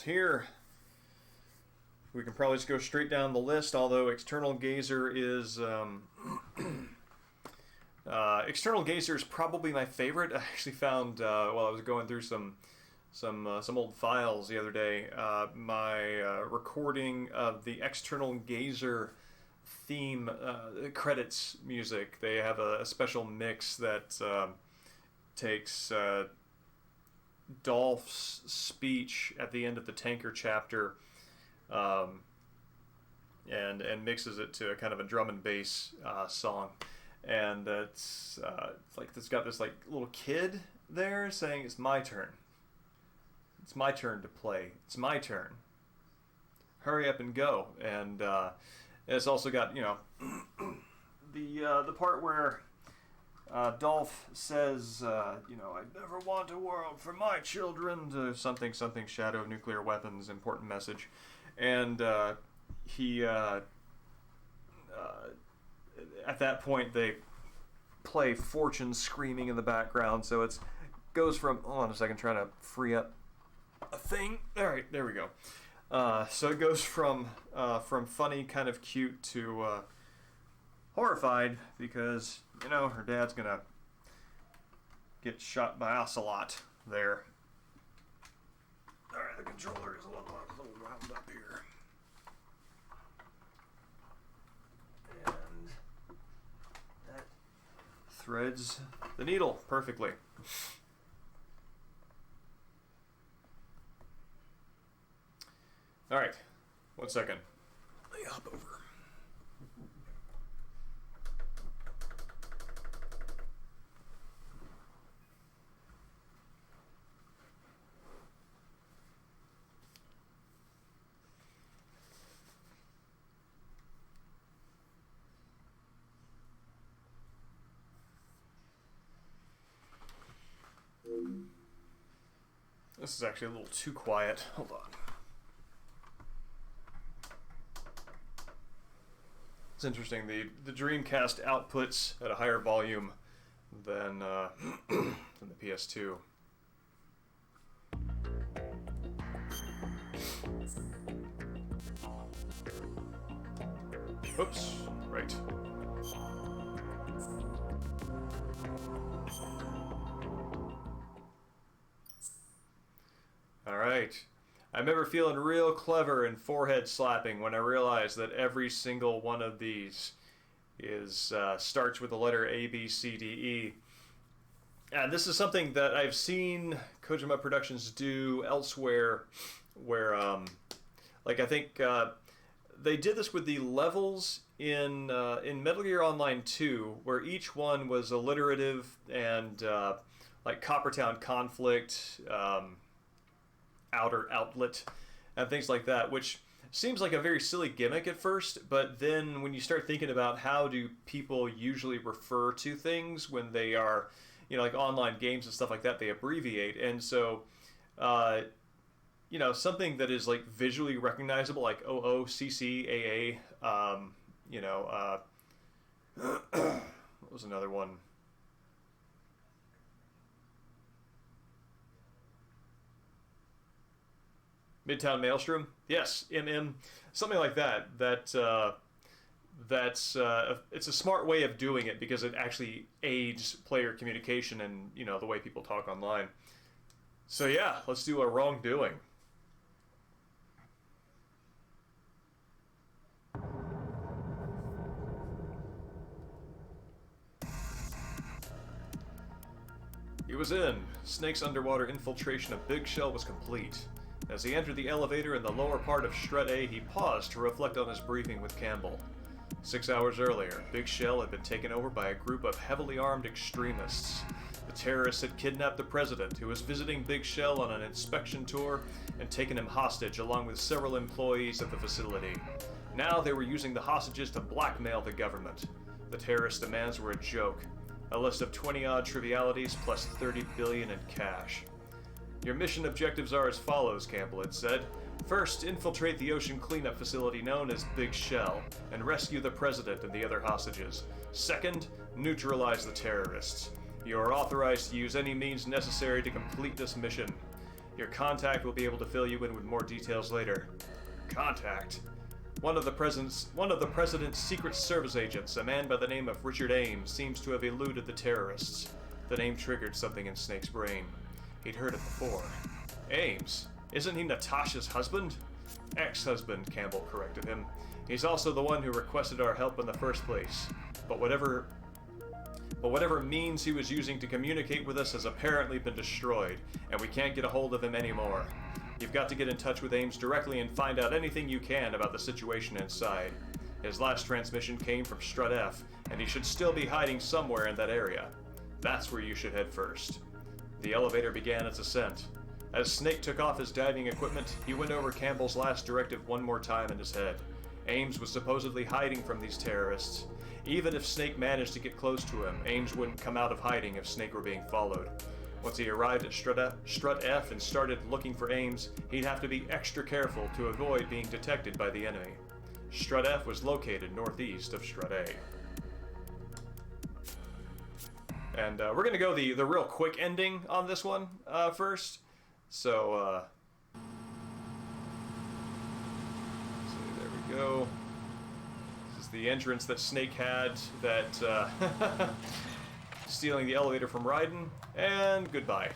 Here, we can probably just go straight down the list, although External Gazer is External Gazer is probably my favorite. I actually found while I was going through some old files the other day, my recording of the External Gazer theme credits music. They have a special mix that takes Dolph's speech at the end of the Tanker chapter, and mixes it to a kind of a drum and bass song, and it's like it's got this like little kid there saying, "It's my turn. It's my turn to play. It's my turn. Hurry up and go." And it's also got the part where Dolph says, "I never want a world for my children," to something, shadow of nuclear weapons, important message. And he, at that point, they play Fortune screaming in the background. So it goes from, hold on a second, trying to free up a thing. All right, there we go. So it goes from funny, kind of cute, to horrified, because her dad's gonna get shot by Ocelot there. Alright, the controller is a little wound up here, and that threads the needle perfectly. Alright, 1 second. Let me hop over. This is actually a little too quiet. Hold on. It's interesting. The Dreamcast outputs at a higher volume than than the PS2. Oops. Right. Alright. I remember feeling real clever and forehead slapping when I realized that every single one of these is starts with the letter A, B, C, D, E. And this is something that I've seen Kojima Productions do elsewhere, where, I think they did this with the levels in Metal Gear Online 2, where each one was alliterative and like Coppertown Conflict, Outer Outlet, and things like that, which seems like a very silly gimmick at first, but then when you start thinking about how do people usually refer to things when they are, like online games and stuff like that, they abbreviate. And so, something that is like visually recognizable, like OOCCAA, what was another one? Midtown Maelstrom, yes, something like that. That's it's a smart way of doing it because it actually aids player communication and the way people talk online. So yeah, let's do a Wrongdoing. He was in. Snake's underwater infiltration of Big Shell was complete. As he entered the elevator in the lower part of Strut A, he paused to reflect on his briefing with Campbell. 6 hours earlier, Big Shell had been taken over by a group of heavily armed extremists. The terrorists had kidnapped the president, who was visiting Big Shell on an inspection tour, and taken him hostage along with several employees of the facility. Now they were using the hostages to blackmail the government. The terrorist demands were a joke. A list of 20-odd trivialities plus $30 billion in cash. Your mission objectives are as follows, Campbell had said. First, infiltrate the ocean cleanup facility known as Big Shell, and rescue the president and the other hostages. Second, neutralize the terrorists. You are authorized to use any means necessary to complete this mission. Your contact will be able to fill you in with more details later. Contact? One of the president's Secret Service agents, a man by the name of Richard Ames, seems to have eluded the terrorists. The name triggered something in Snake's brain. He'd heard it before. Ames? Isn't he Natasha's husband? Ex-husband, Campbell corrected him. He's also the one who requested our help in the first place. But whatever means he was using to communicate with us has apparently been destroyed, and we can't get a hold of him anymore. You've got to get in touch with Ames directly and find out anything you can about the situation inside. His last transmission came from Strut F, and he should still be hiding somewhere in that area. That's where you should head first. The elevator began its ascent. As Snake took off his diving equipment, he went over Campbell's last directive one more time in his head. Ames was supposedly hiding from these terrorists. Even if Snake managed to get close to him, Ames wouldn't come out of hiding if Snake were being followed. Once he arrived at Strut F and started looking for Ames, he'd have to be extra careful to avoid being detected by the enemy. Strut F was located northeast of Strut A. And we're going to go the real quick ending on this one first. So, there we go. This is the entrance that Snake had that stealing the elevator from Raiden, and goodbye.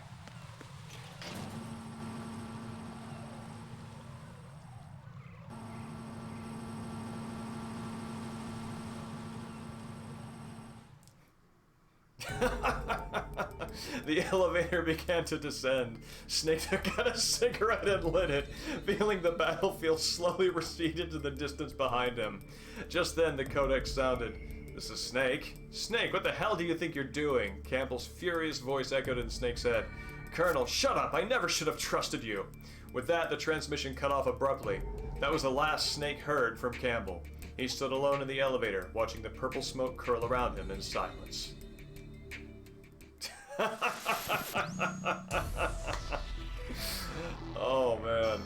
The elevator began to descend. Snake took out a cigarette and lit it, feeling the battlefield slowly recede into the distance behind him. Just then, the codec sounded. "This is Snake." "Snake, what the hell do you think you're doing?" Campbell's furious voice echoed in Snake's head. "Colonel, shut up! I never should have trusted you." With that, the transmission cut off abruptly. That was the last Snake heard from Campbell. He stood alone in the elevator, watching the purple smoke curl around him in silence. Oh, man.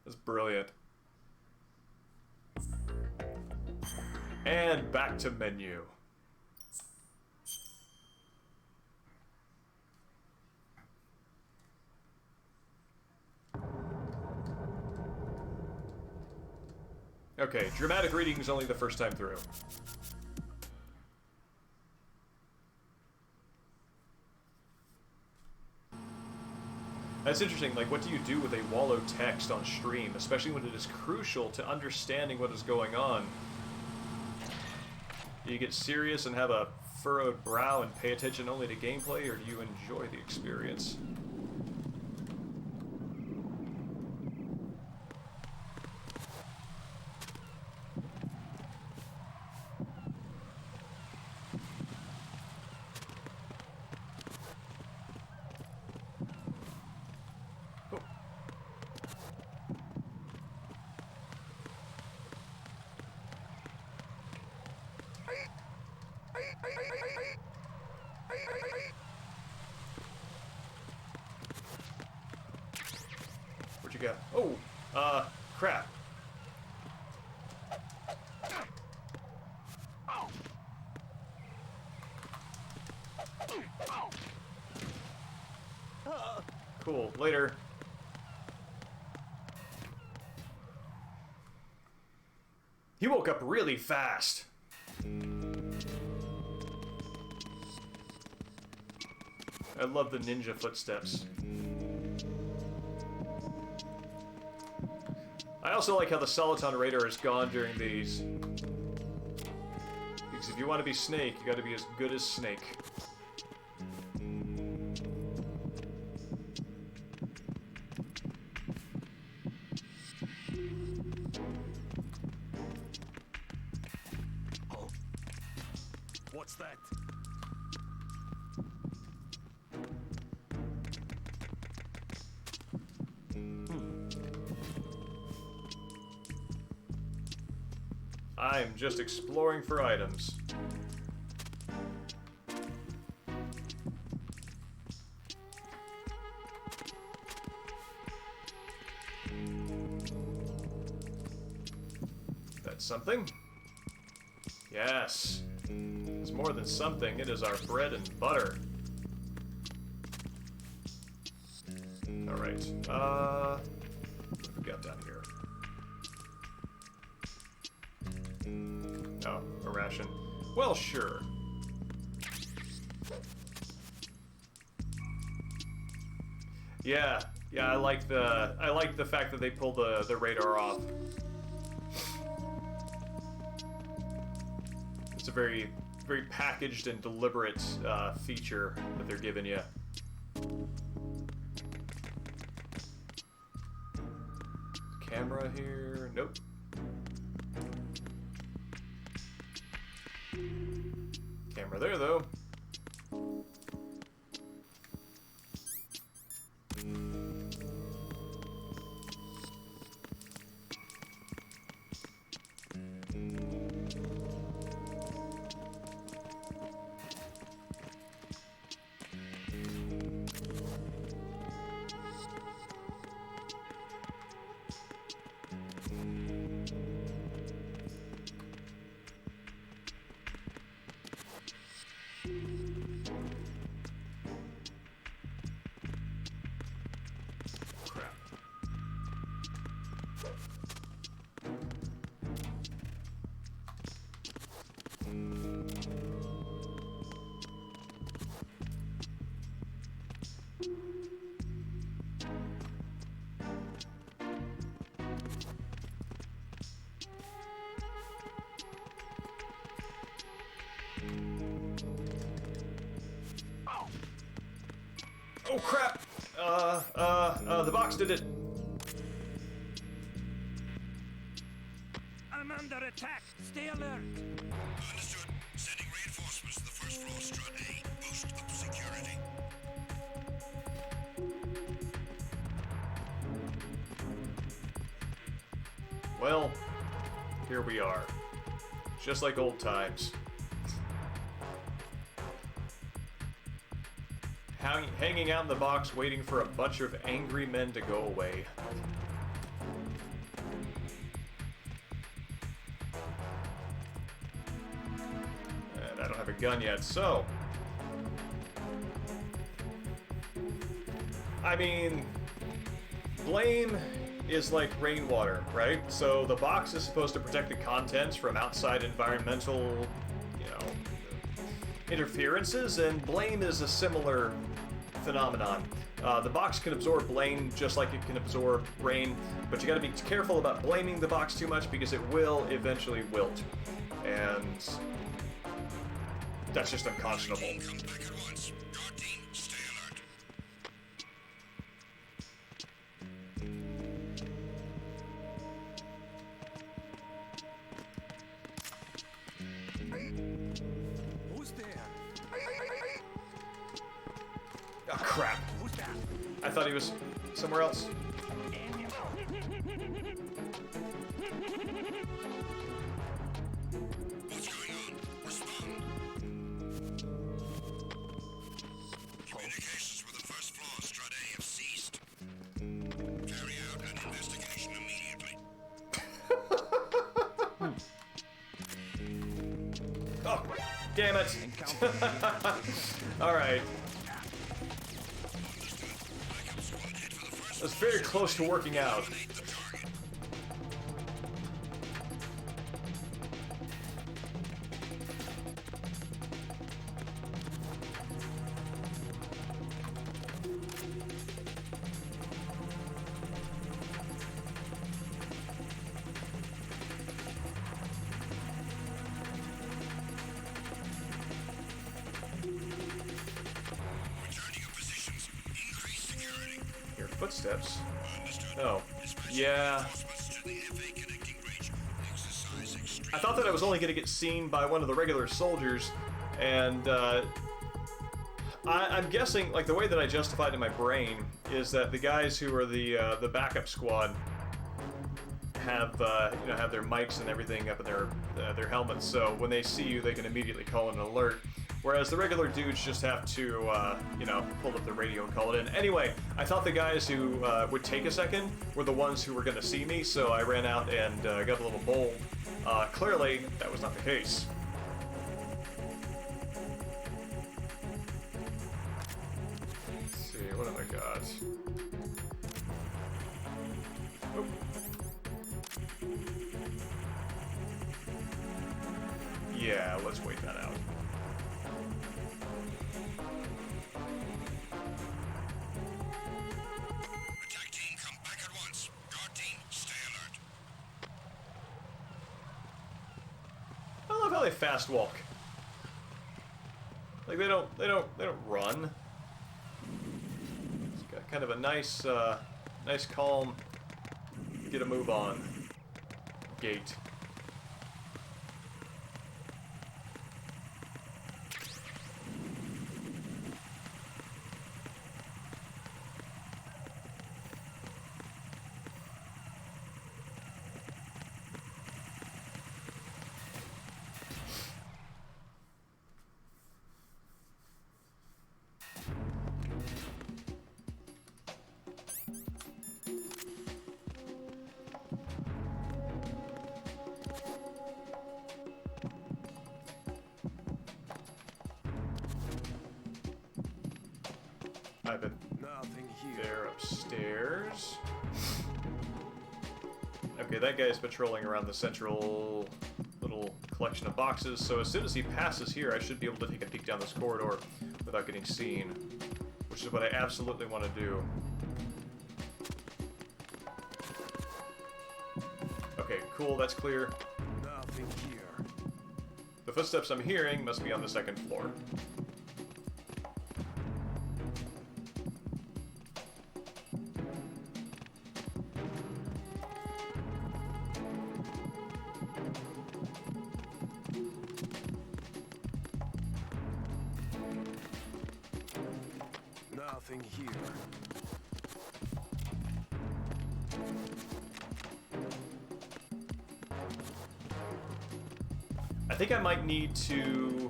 That's brilliant. And back to menu. Okay, dramatic reading is only the first time through. That's interesting, like, what do you do with a wall of text on stream, especially when it is crucial to understanding what is going on? Do you get serious and have a furrowed brow and pay attention only to gameplay, or do you enjoy the experience? Where'd you go? Oh, crap. Cool, later. He woke up really fast. I love the ninja footsteps. I also like how the Soliton radar is gone during these. Because if you want to be Snake, you gotta be as good as Snake. Oh. What's that? I'm just exploring for items. That's something. Yes. It's more than something, it is our bread and butter. Alright, what have we got down here? Oh, a ration. Well, sure. Yeah, I like the fact that they pulled the radar off. It's a very packaged and deliberate feature that they're giving you. Camera here? Nope. Camera there, though. Oh crap! The box did it. I'm under attack. Stay alert. Understood. Sending reinforcements to the first floor, strut A. Boost up security. Well, here we are. Just like old times. Hanging out in the box waiting for a bunch of angry men to go away. And I don't have a gun yet, so... I mean... Blame is like rainwater, right? So the box is supposed to protect the contents from outside environmental, you know, interferences, and blame is a similar phenomenon. The box can absorb blame just like it can absorb rain, but you gotta be careful about blaming the box too much because it will eventually wilt. And that's just unconscionable. Come back at once. Guard team, stay alert. Who's there? Oh crap. Who's that? I thought he was somewhere else. What's going on? Respond. Communications with the first floor, strut A, have ceased. Carry out an investigation immediately. Oh, damn it. Alright. That's very close to working out. Eliminate the target. Returning your positions. Increase security. Your footsteps. Understood. Oh. Yeah. Reinforcements to the FA connecting bridge. Exercise extreme. I thought that I was only going to get seen by one of the regular soldiers, and I'm guessing, like, the way that I justified in my brain is that the guys who are the backup squad have you know, have their mics and everything up in their helmets, so when they see you, they can immediately call an alert. Whereas the regular dudes just have to, you know, pull up the radio and call it in. Anyway, I thought the guys who would take a second were the ones who were going to see me, so I ran out and got a little bold. Clearly, that was not the case. Let's see, what have I got? Yeah, let's wait that out. Attack team, come back at once. Guard team, stay alert. I love how they fast walk. Like they don't run. It's got kind of a nice nice calm, get a move on gait. I've been Nothing here. there upstairs. Okay, that guy's patrolling around the central little collection of boxes, so as soon as he passes here, I should be able to take a peek down this corridor without getting seen, which is what I absolutely want to do. Okay, cool, that's clear. Nothing here. The footsteps I'm hearing must be on the second floor. Nothing here. I think I might need to,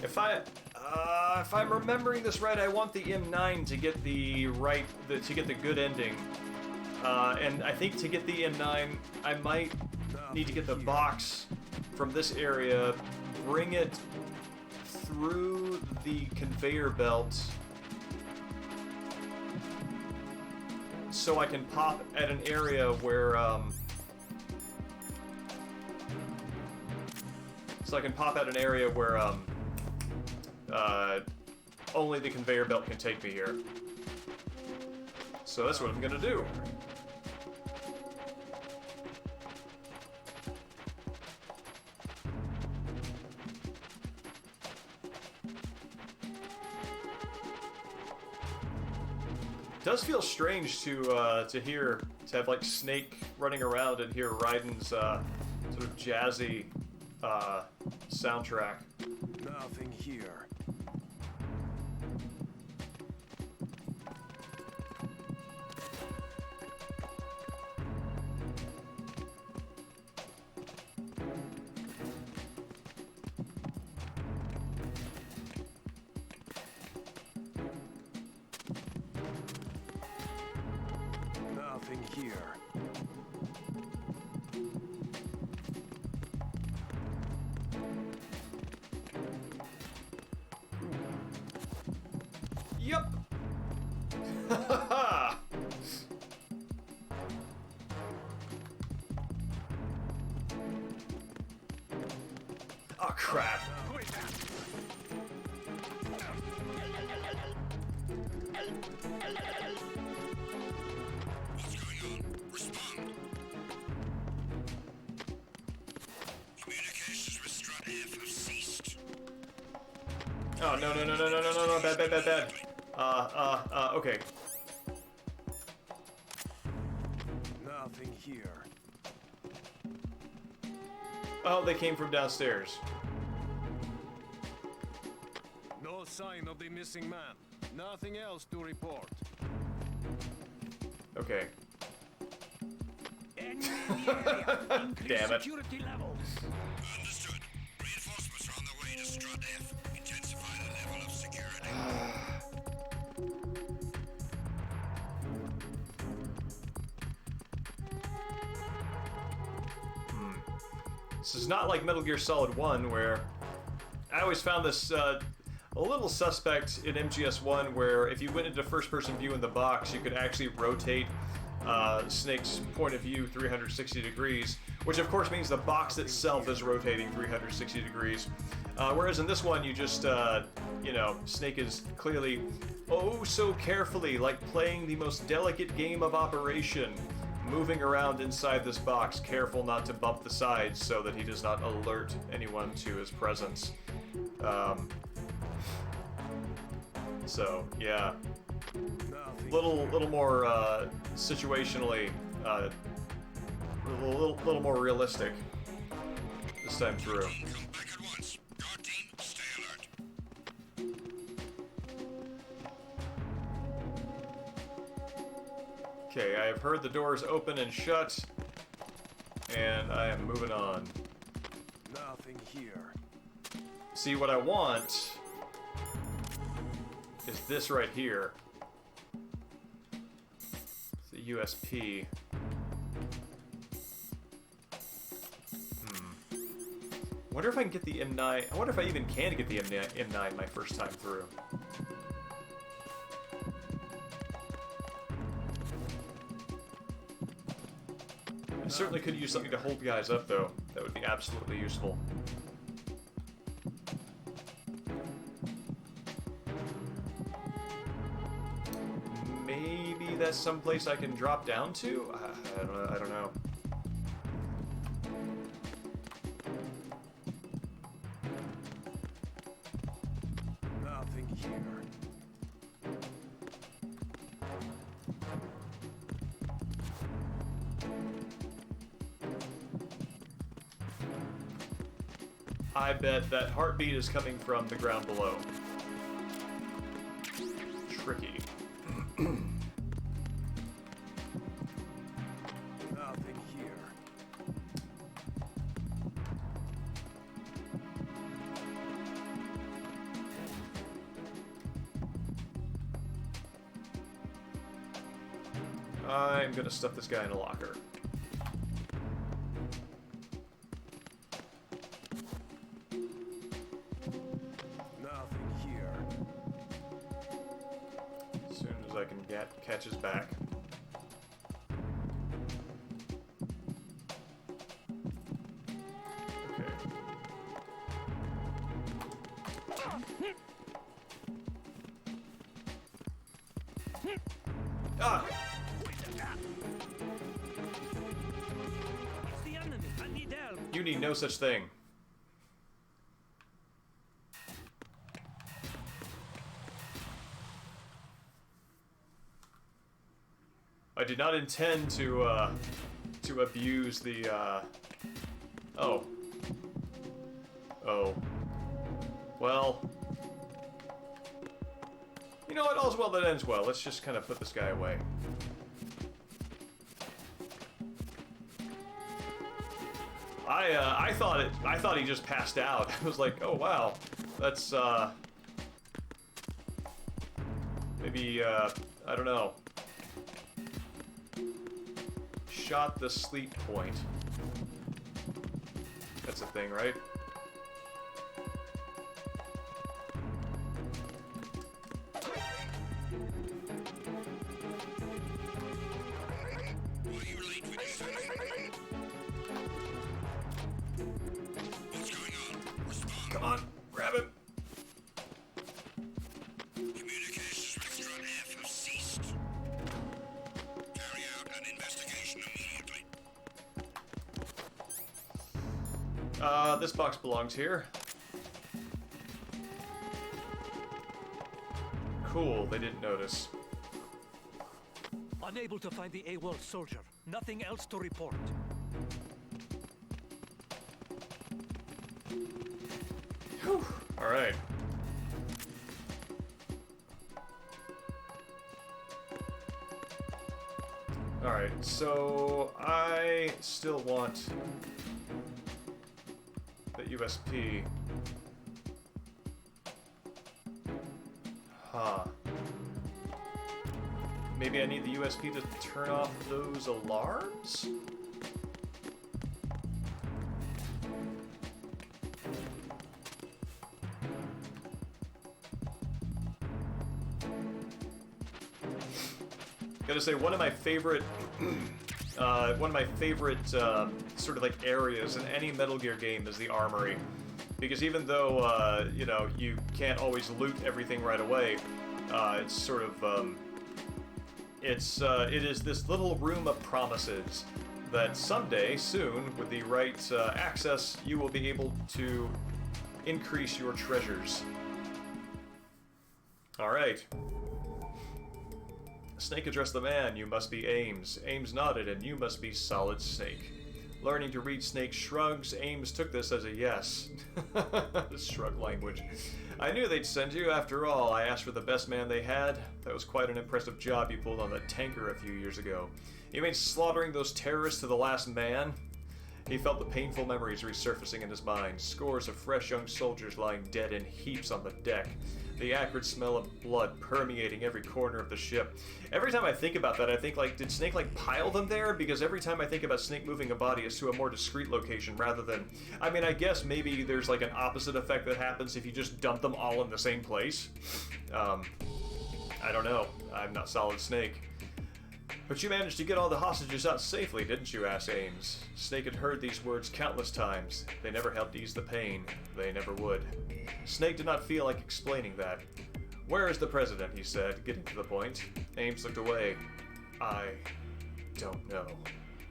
if I'm remembering this right, I want the M9 to get the good ending, and I think to get the M9, I might need to get the box from this area, bring it through the conveyor belt, so I can pop at an area where only the conveyor belt can take me here. So that's what I'm gonna do. It does feel strange to have like Snake running around and hear Raiden's sort of jazzy soundtrack. Nothing here. Nothing here. Yep. Oh crap. What's going on? Respond. Communications with Strut F have ceased. Oh no, bad. Okay. Nothing here. Oh, they came from downstairs. No sign of the missing man. Nothing else to report. Okay. Enemy in the area. Increase Damn it. security levels. Understood. Reinforcements are on the way to Strut F. Intensify the level of security. This is not like Metal Gear Solid 1, where I always found this a little suspect in MGS1, where if you went into first-person view in the box, you could actually rotate Snake's point of view 360 degrees, which of course means the box itself is rotating 360 degrees. Whereas in this one, you just, you know, Snake is clearly, oh so carefully, like playing the most delicate game of Operation, moving around inside this box, careful not to bump the sides so that he does not alert anyone to his presence. So, yeah. Little more, situationally, a little more realistic this time through. Come back at once. Guard team, stay alert. Okay, I have heard the doors open and shut, and I am moving on. Nothing here. See, what I want is this right here. It's the USP. I wonder if I can get the M9. I wonder if I even can get the M9 my first time through. I certainly could use something to hold guys up, though. That would be absolutely useful. Maybe that's someplace I can drop down to? I don't know. Nothing here. I bet that heartbeat is coming from the ground below. Tricky. Nothing here. I'm gonna stuff this guy in a locker. Nothing here. As soon as I can catch his back. Okay. Ah! It's the enemy. I need help. You need no such thing. I did not intend to abuse the, Oh. Oh. Well. You know what? All's well that ends well. Let's just kind of put this guy away. I thought he just passed out. I was like, oh wow, that's maybe I don't know. Shot the sleep point. That's a thing, right? Why are you late with your family? What's going on? Respond. Come on, grab him. Communications with Strut F have ceased. Carry out an investigation immediately. This box belongs here. Cool, they didn't notice. Unable to find the AWOL soldier. Nothing else to report. Whew. All right. All right, so I still want the USP. Huh. Maybe I need the USP to turn off those alarms? Gotta say, one of my favorite sort of like areas in any Metal Gear game is the armory, because even though you know, you can't always loot everything right away, it's sort of it is this little room of promises that someday soon, with the right access, you will be able to increase your treasures. All right. Snake addressed the man. You must be Ames. Ames nodded, and you must be Solid Snake. Learning to read Snake's shrugs, Ames took this as a yes. Shrug language. I knew they'd send you. After all, I asked for the best man they had. That was quite an impressive job you pulled on the tanker a few years ago. You mean slaughtering those terrorists to the last man? He felt the painful memories resurfacing in his mind. Scores of fresh young soldiers lying dead in heaps on the deck. The acrid smell of blood permeating every corner of the ship. Every time I think about that, I think, like, did Snake, like, pile them there? Because every time I think about Snake moving a body, it's to a more discreet location rather than... I mean, I guess maybe there's, like, an opposite effect that happens if you just dump them all in the same place. I don't know. I'm not Solid Snake. But you managed to get all the hostages out safely, didn't you? Asked Ames. Snake had heard these words countless times. They never helped ease the pain. They never would. Snake did not feel like explaining that. Where is the president? He said, getting to the point. Ames looked away. I don't know.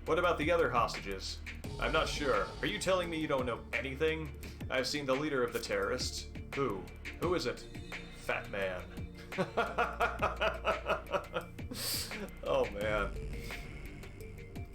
What about the other hostages? I'm not sure. Are you telling me you don't know anything? I've seen the leader of the terrorists. Who? Who is it? Fat Man. Oh man.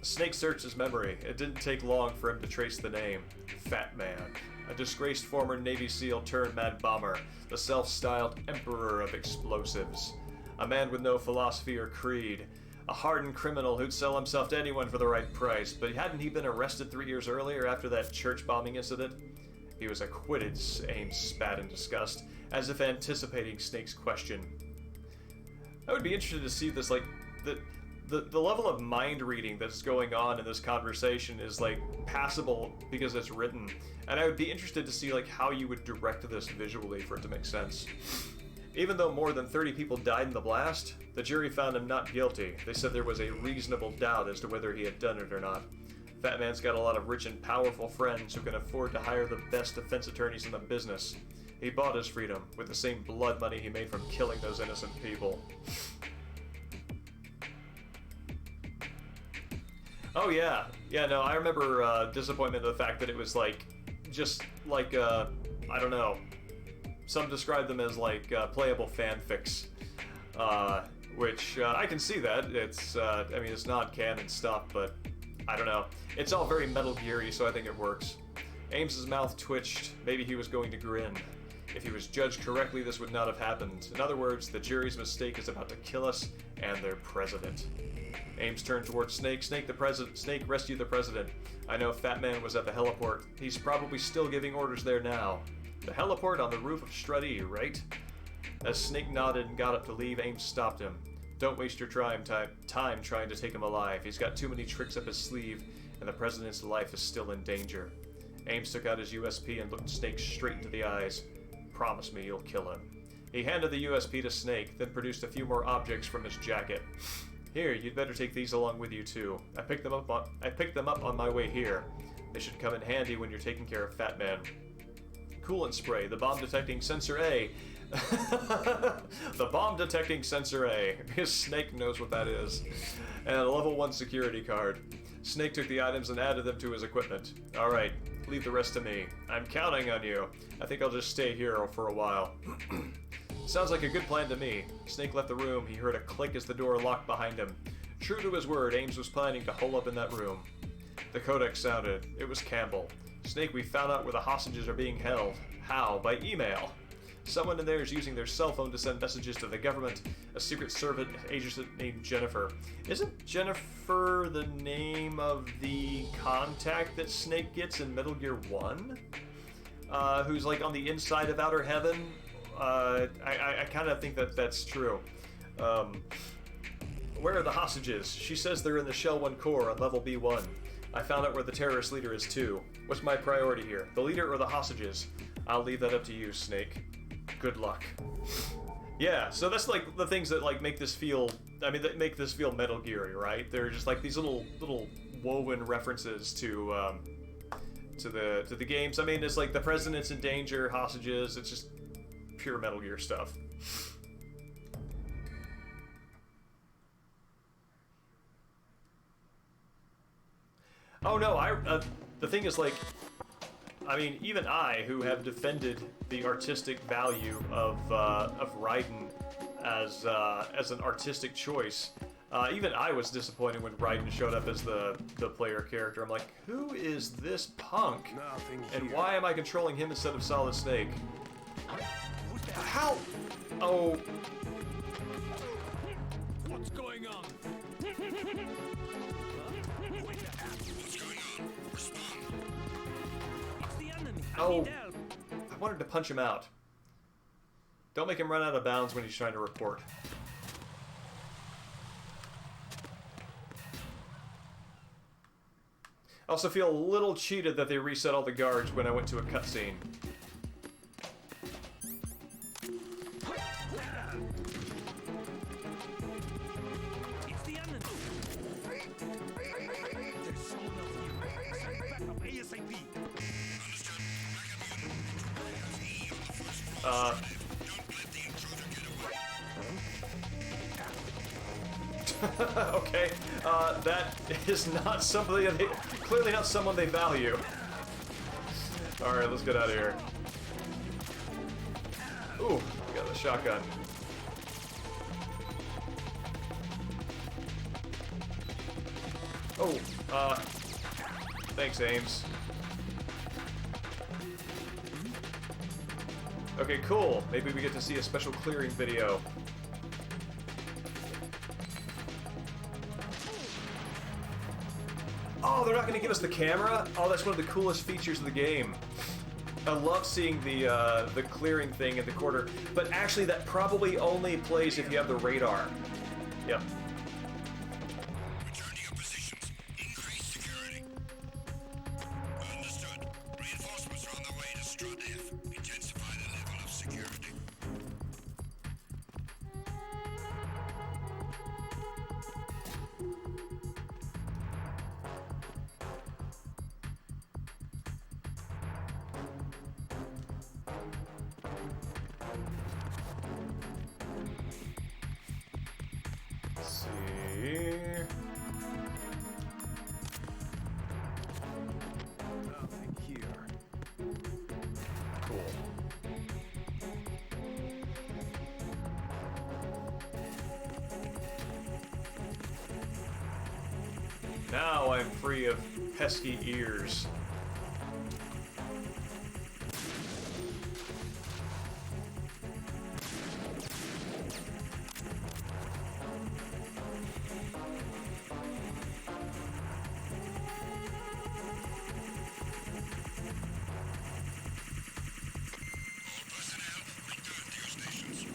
Snake searched his memory. It didn't take long for him to trace the name. Fat Man. A disgraced former Navy SEAL turned mad bomber. The self-styled emperor of explosives. A man with no philosophy or creed. A hardened criminal who'd sell himself to anyone for the right price. But hadn't he been arrested 3 years earlier after that church bombing incident? He was acquitted, Ames spat in disgust, as if anticipating Snake's question. I would be interested to see this, like, the level of mind reading that's going on in this conversation is, like, passable because it's written. And I would be interested to see, like, how you would direct this visually for it to make sense. Even though more than 30 people died in the blast, the jury found him not guilty. They said there was a reasonable doubt as to whether he had done it or not. Fat Man's got a lot of rich and powerful friends who can afford to hire the best defense attorneys in the business. He bought his freedom with the same blood money he made from killing those innocent people. Oh yeah. Yeah, no, I remember disappointment of the fact that it was like, just like, I don't know. Some describe them as like playable fanfics. Which, I can see that. It's, I mean, it's not canon stuff, but I don't know. It's all very Metal Gear-y, so I think it works. Ames's mouth twitched. Maybe he was going to grin. If he was judged correctly, this would not have happened. In other words, the jury's mistake is about to kill us and their president. Ames turned towards Snake. Snake, rescue the president. I know Fat Man was at the heliport. He's probably still giving orders there now. The heliport on the roof of Strut E, right? As Snake nodded and got up to leave, Ames stopped him. Don't waste your time trying to take him alive. He's got too many tricks up his sleeve, and the president's life is still in danger. Ames took out his USP and looked Snake straight into the eyes. Promise me you'll kill him. He handed the USP to Snake, then produced a few more objects from his jacket. Here, you'd better take these along with you too. I picked them up on my way here. They should come in handy when you're taking care of Fat Man. Coolant spray, the bomb detecting sensor A. The bomb detecting sensor A, because Snake knows what that is. And a level 1 security card. Snake took the items and added them to his equipment. Alright, leave the rest to me. I'm counting on you. I think I'll just stay here for a while. Sounds like a good plan to me. Snake left the room. He heard a click as the door locked behind him. True to his word, Ames was planning to hole up in that room. The codec sounded. It was Campbell. Snake, we found out where the hostages are being held. How? By email. Someone in there is using their cell phone to send messages to the government. A Secret Service agent named Jennifer. Isn't Jennifer the name of the contact that Snake gets in Metal Gear 1? Who's like on the inside of Outer Heaven? I kind of think that that's true. Where are the hostages? She says they're in the Shell 1 core on level B1. I found out where the terrorist leader is too. What's my priority here? The leader or the hostages? I'll leave that up to you, Snake. Good luck. Yeah, so that's like the things that like make this feel I mean, that make this feel Metal Gear-y, right? They're just like these little woven references to the games. I mean, it's like the president's in danger, hostages. It's just pure Metal Gear stuff. Oh no, the thing is, like, I mean, even I, who have defended the artistic value of Raiden as an artistic choice, even I was disappointed when Raiden showed up as the player character. I'm like, who is this punk? Nothing And here. why am I controlling him instead of Solid Snake? How? Oh, What's going on? What's going on? Respond. It's the enemy. I Oh. need help. I wanted to punch him out. Don't make him run out of bounds when he's trying to report. I also feel a little cheated that they reset all the guards when I went to a cutscene. It's the enemy. There's someone else here. Send backup ASAP. Okay, that is not somebody they, clearly not someone they value. Alright, let's get out of here. Ooh, got the shotgun. Oh, thanks, Ames. Okay, cool. Maybe we get to see a special clearing video. Oh, they're not going to give us the camera? Oh, that's one of the coolest features of the game. I love seeing the clearing thing in the corner, but actually that probably only plays if you have the radar. Yep. Return to your positions. Increase security. Understood. Reinforcements are on their way to Strut F. Intensify the level of security. Let's see. Nothing here. Cool. Now I'm free of pesky ears. All personnel, return to your stations.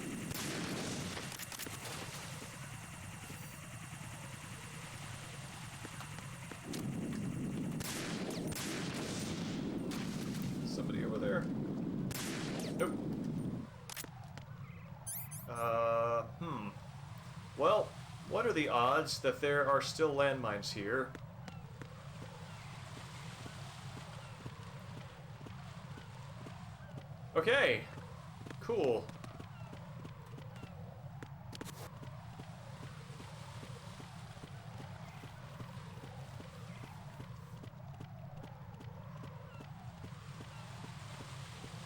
Somebody over there? Nope. Well, what are the odds that there are still landmines here? Okay. Cool.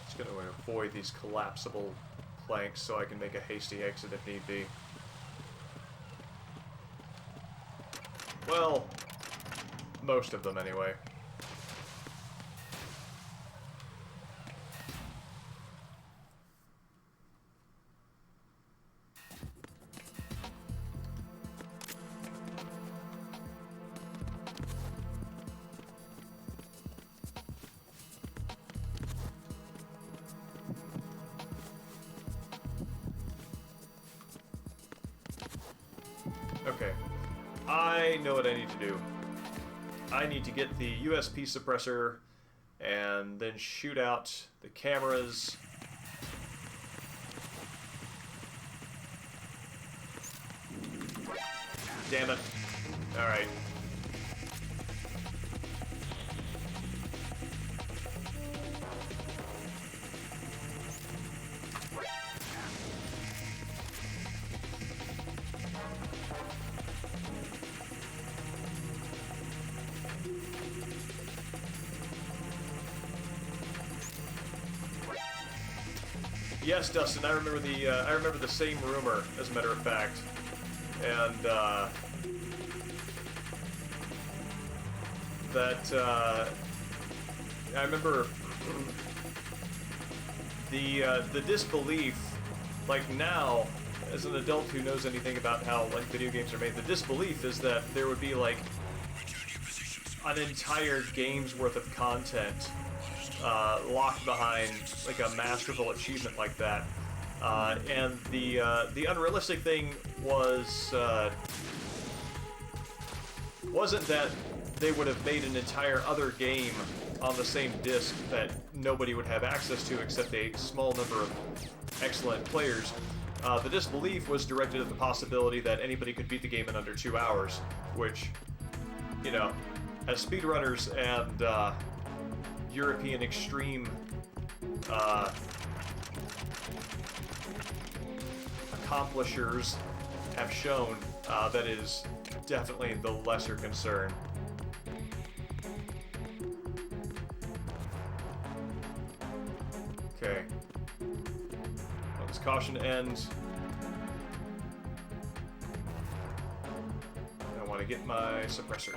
Just gonna avoid these collapsible planks so I can make a hasty exit if need be. Well, most of them anyway. Okay. I know what I need to do. I need to get the USP suppressor and then shoot out the cameras. damn it. Alright. Yes, Dustin, I remember the same rumor, as a matter of fact. And, I remember the disbelief, like now, as an adult who knows anything about how, like, video games are made, the disbelief is that there would be, like, an entire game's worth of content locked behind like a masterful achievement like that, and the unrealistic thing wasn't that they would have made an entire other game on the same disc that nobody would have access to except a small number of excellent players. The disbelief was directed at the possibility that anybody could beat the game in under 2 hours, which, you know, as speedrunners and European extreme accomplishers have shown, that is definitely the lesser concern. Okay. Well, this caution ends. I want to get my suppressor.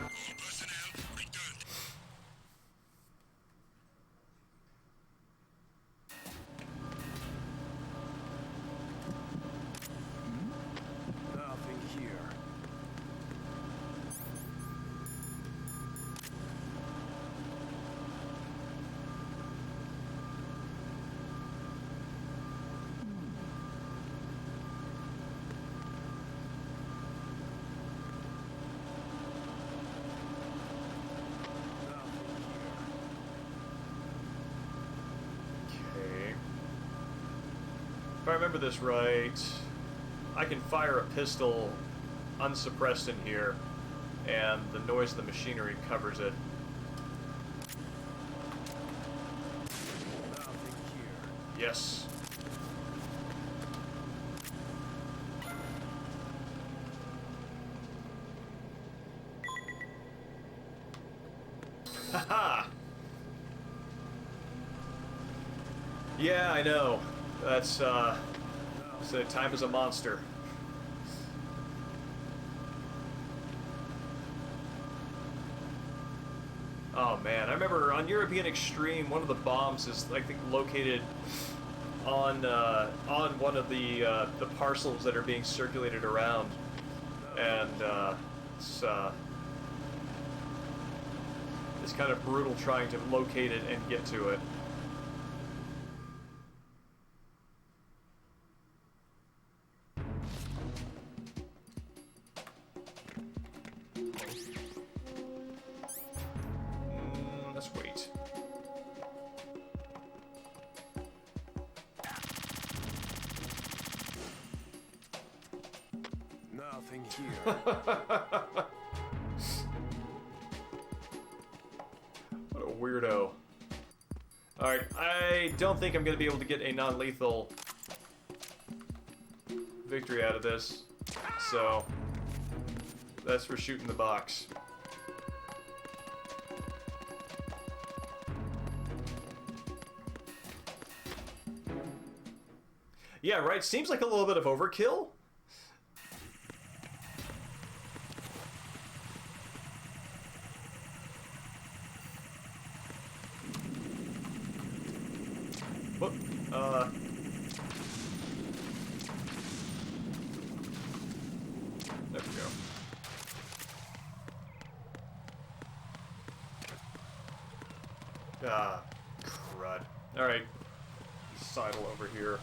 Nothing here. Okay. If I remember this right, I can fire a pistol unsuppressed in here, and the noise of the machinery covers it. Nothing here. Yes. Haha! Yeah, I know. That's, so time is a monster. Oh man, I remember on European Extreme, one of the bombs is, I think, located on one of the parcels that are being circulated around, and it's kind of brutal trying to locate it and get to it. Let's wait. Nothing here. What a weirdo. Alright, I don't think I'm going to be able to get a non-lethal victory out of this, so that's for shooting the box. Yeah, right, seems like a little bit of overkill. Whoop, there we go. Ah, crud. Alright, sidle over here.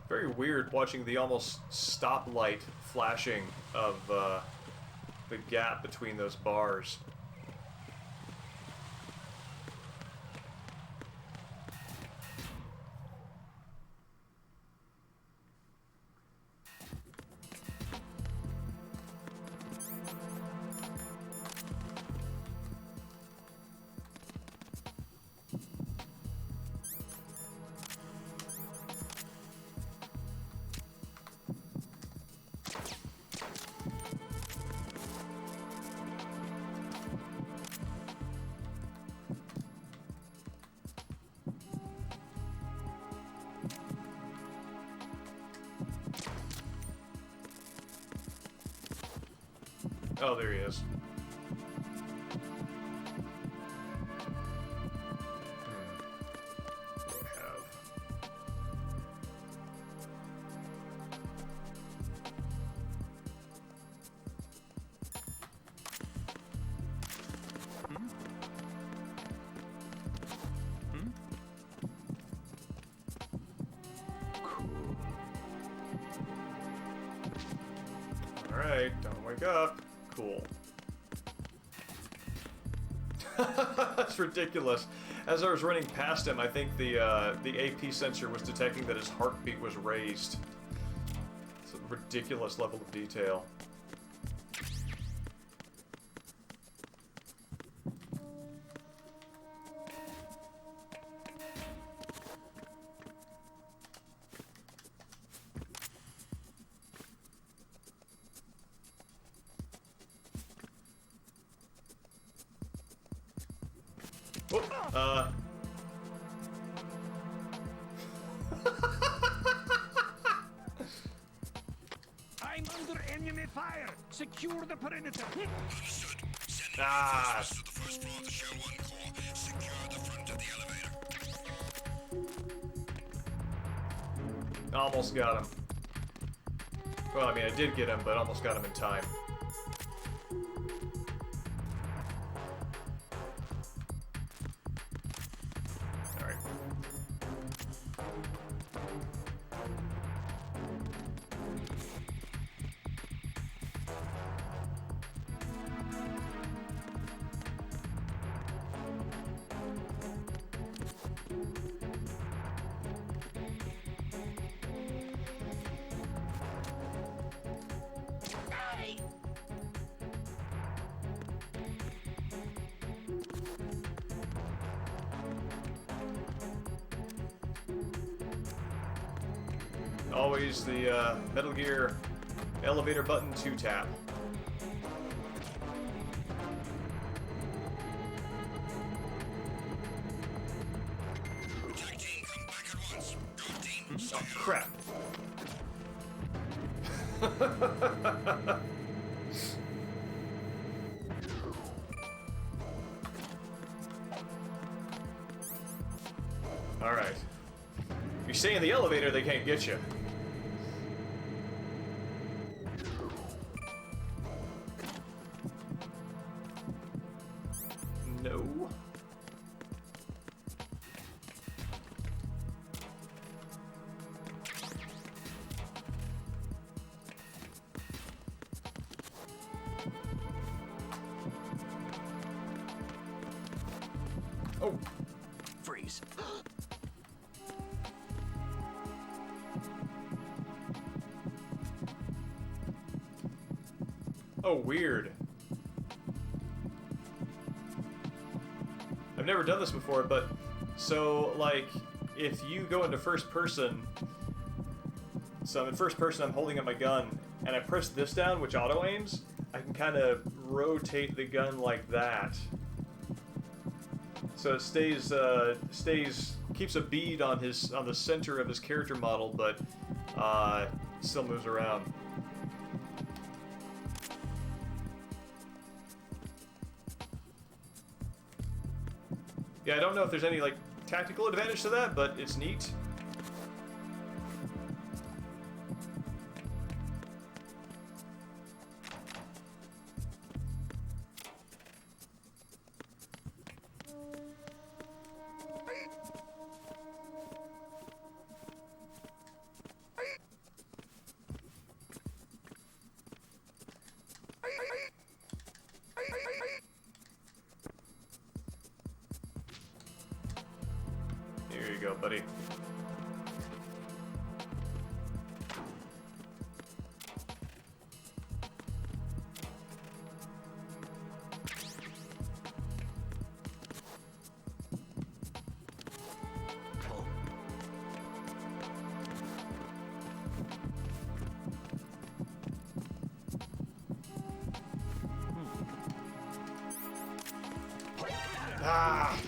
Very weird watching the almost stoplight flashing of the gap between those bars. Oh, there he is. What do I have? All right, don't wake up. Cool. That's ridiculous. As I was running past him, I think the AP sensor was detecting that his heartbeat was raised. It's a ridiculous level of detail. I'm under enemy fire. Secure the perimeter. Understood. Send Ah. reinforcements to the first floor of the Shell 1 core. Secure the front of the elevator. Almost got him. Well, I mean, I did get him, but almost got him in time. Alright. Always the Metal Gear elevator button to tap. Attack team, come back at once. Guard team, stay Oh, crap. Alright. If you stay in the elevator, they can't get you. No. Oh. Freeze. Oh, weird. I've never done this before, but so, like, if you go into first person, so I'm in first person, I'm holding up my gun, and I press this down, which auto-aims, I can kind of rotate the gun like that. So it keeps a bead on the center of his character model, but still moves around. Yeah, I don't know if there's any, like, tactical advantage to that, but it's neat. go, buddy. Ah!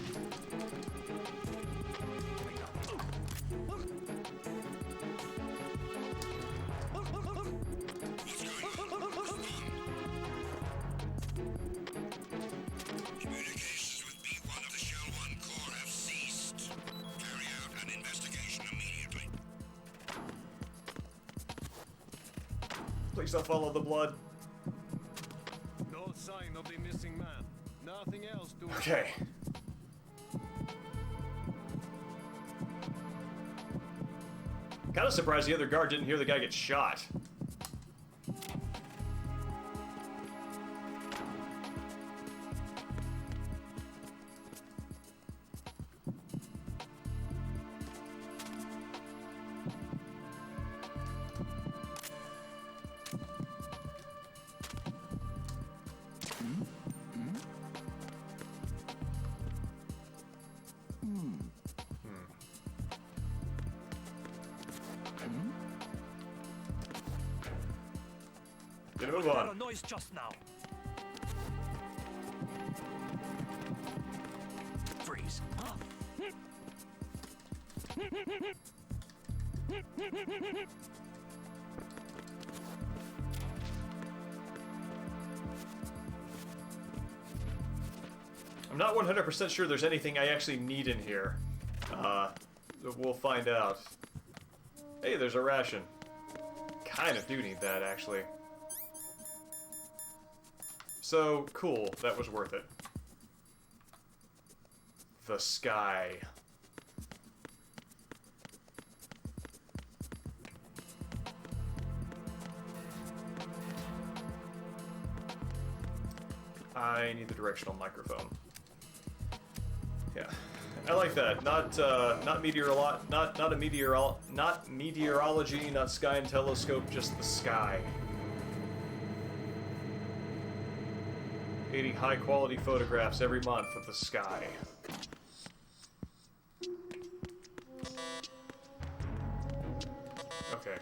Communications with B1 of the Shell 1 Corps have ceased. Carry out an investigation immediately. Please don't follow the blood. No sign of the missing man. Nothing else to report. Okay. Kind of surprised the other guard didn't hear the guy get shot. Gonna move What on. a noise just now. Freeze. I'm not 100% sure there's anything I actually need in here. We'll find out. Hey, there's a ration. Kind of do need that, actually. So, cool. That was worth it. The sky. I need the directional microphone. Yeah, I like that. Not meteorology, not sky and telescope, just the sky. 80 high-quality photographs every month of the sky. Okay.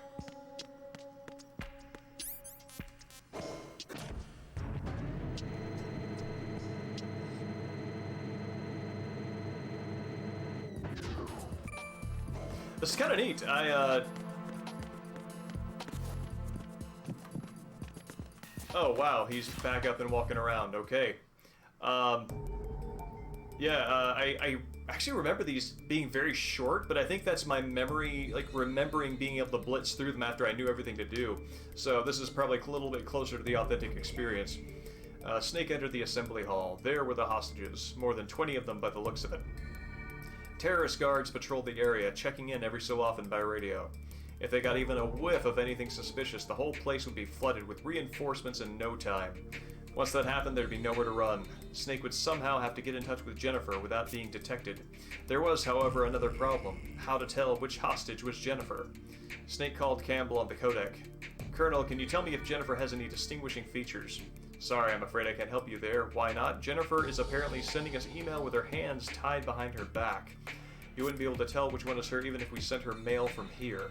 This is kind of neat. Oh, wow, he's back up and walking around. Okay. I actually remember these being very short, but I think that's my memory, like, remembering being able to blitz through them after I knew everything to do. So this is probably a little bit closer to the authentic experience. Snake entered the assembly hall. There were the hostages, more than 20 of them by the looks of it. Terrorist guards patrolled the area, checking in every so often by radio. If they got even a whiff of anything suspicious, the whole place would be flooded with reinforcements in no time. Once that happened, there'd be nowhere to run. Snake would somehow have to get in touch with Jennifer without being detected. There was, however, another problem: how to tell which hostage was Jennifer. Snake called Campbell on the codec. "Colonel, can you tell me if Jennifer has any distinguishing features?" "Sorry, I'm afraid I can't help you there." "Why not?" "Jennifer is apparently sending us email with her hands tied behind her back. You wouldn't be able to tell which one is her even if we sent her mail from here."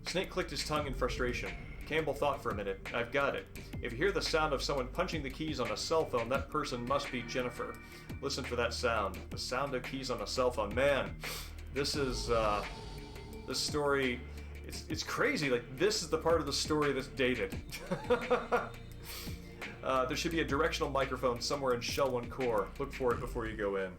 Snake clicked his tongue in frustration. Campbell thought for a minute. "I've got it. If you hear the sound of someone punching the keys on a cell phone, that person must be Jennifer. Listen for that sound. The sound of keys on a cell phone. Man, this is, this story, it's crazy. Like, this is the part of the story that's dated. There should be a directional microphone somewhere in Shell 1 Core. Look for it before you go in.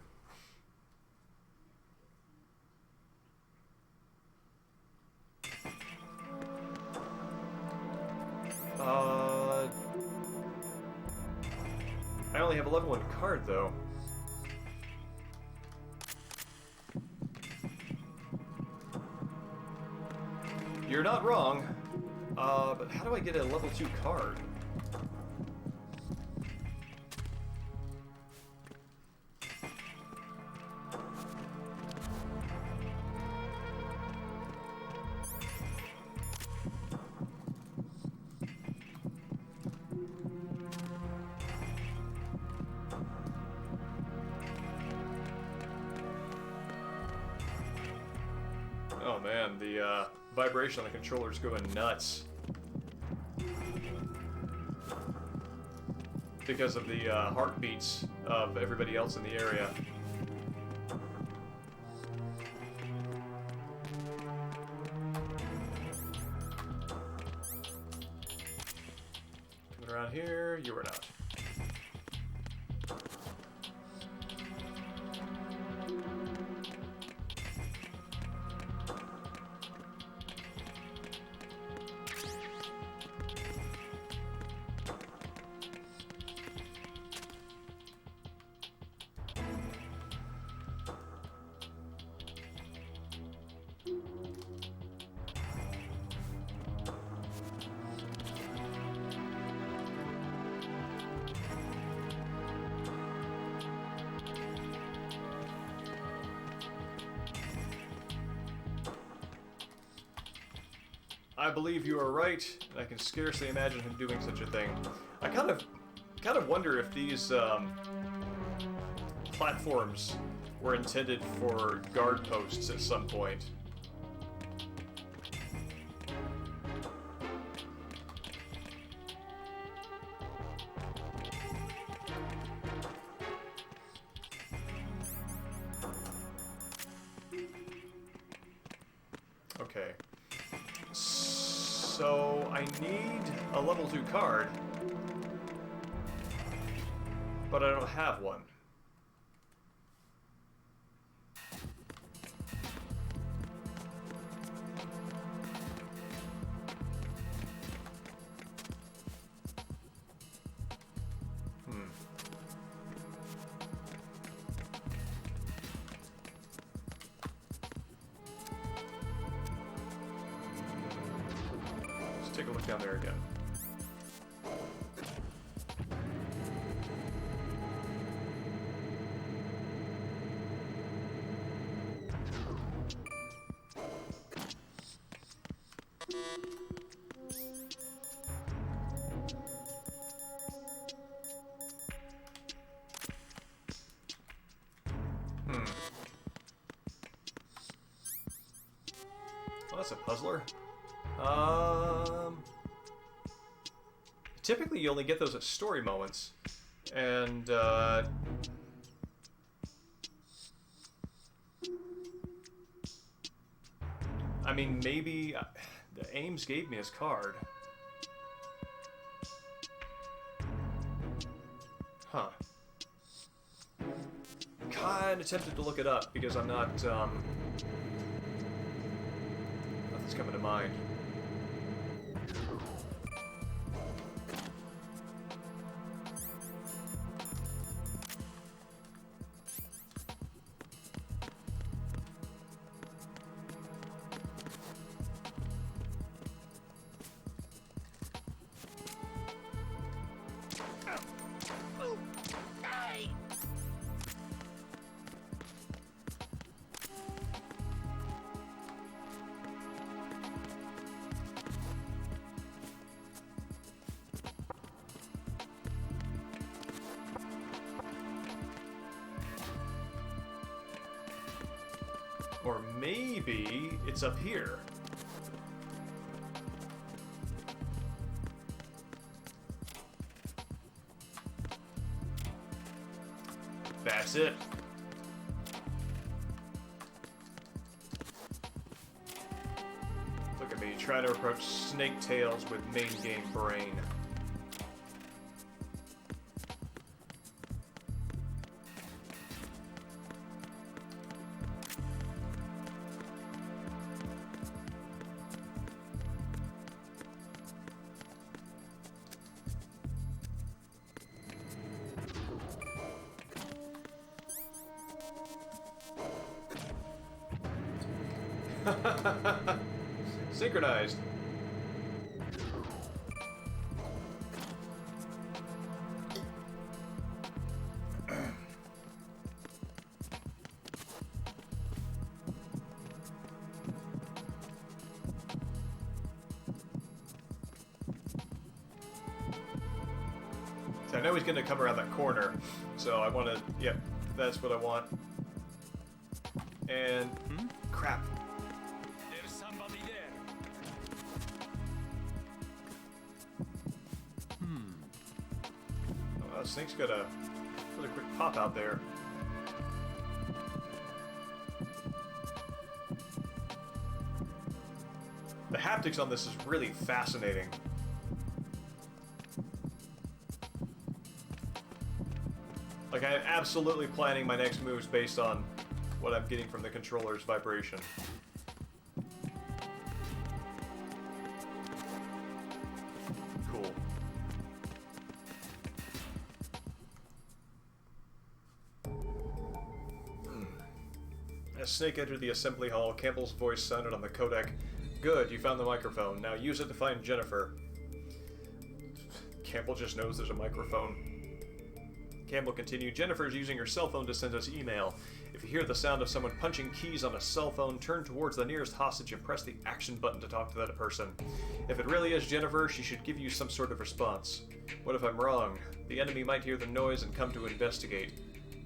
I only have a level 1 card, though. You're not wrong. But how do I get a level 2 card? man, the vibration on the controller's going nuts. Because of the heartbeats of everybody else in the area. Coming around here, you are not. I believe you are right, and I can scarcely imagine him doing such a thing. I kind of wonder if these platforms were intended for guard posts at some point. Okay. So, I need a level 2 card, but I don't have one. Take a look down there again. Well, that's a puzzler. Typically you only get those at story moments, and I mean, maybe the Ames gave me his card. Huh. Kinda tempted to look it up because I'm not, nothing's coming to mind. Or maybe it's up here. That's it. Look at me, trying to approach snake tails with main game brain. Synchronized. So I know he's going to come around that corner, so I want to, yep, that's what I want. And crap. There's something Snake's got a really quick pop out there. The haptics on this is really fascinating. Like, I'm absolutely planning my next moves based on what I'm getting from the controller's vibration. Cool. As Snake entered the assembly hall, Campbell's voice sounded on the codec. Good, you found the microphone. Now use it to find Jennifer. Campbell just knows there's a microphone. Campbell continued, Jennifer's using her cell phone to send us email. If you hear the sound of someone punching keys on a cell phone, turn towards the nearest hostage and press the action button to talk to that person. If it really is Jennifer, she should give you some sort of response. What if I'm wrong? The enemy might hear the noise and come to investigate.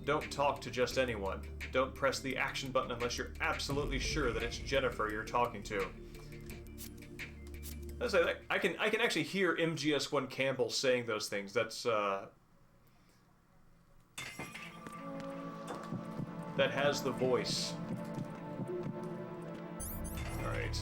Don't talk to just anyone. Don't press the action button unless you're absolutely sure that it's Jennifer you're talking to. I can actually hear MGS1 Campbell saying those things. That's that has the voice. All right.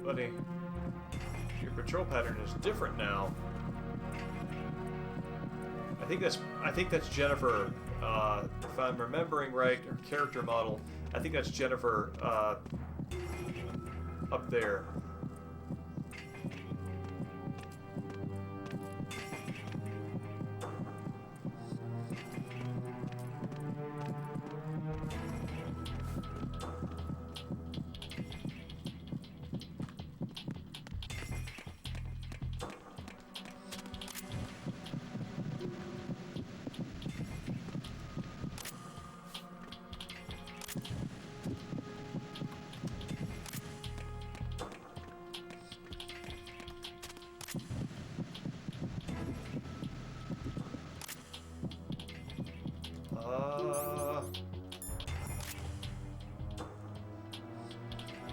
Buddy, your patrol pattern is different now. I think that's Jennifer. If I'm remembering right, her character model. I think that's Jennifer up there.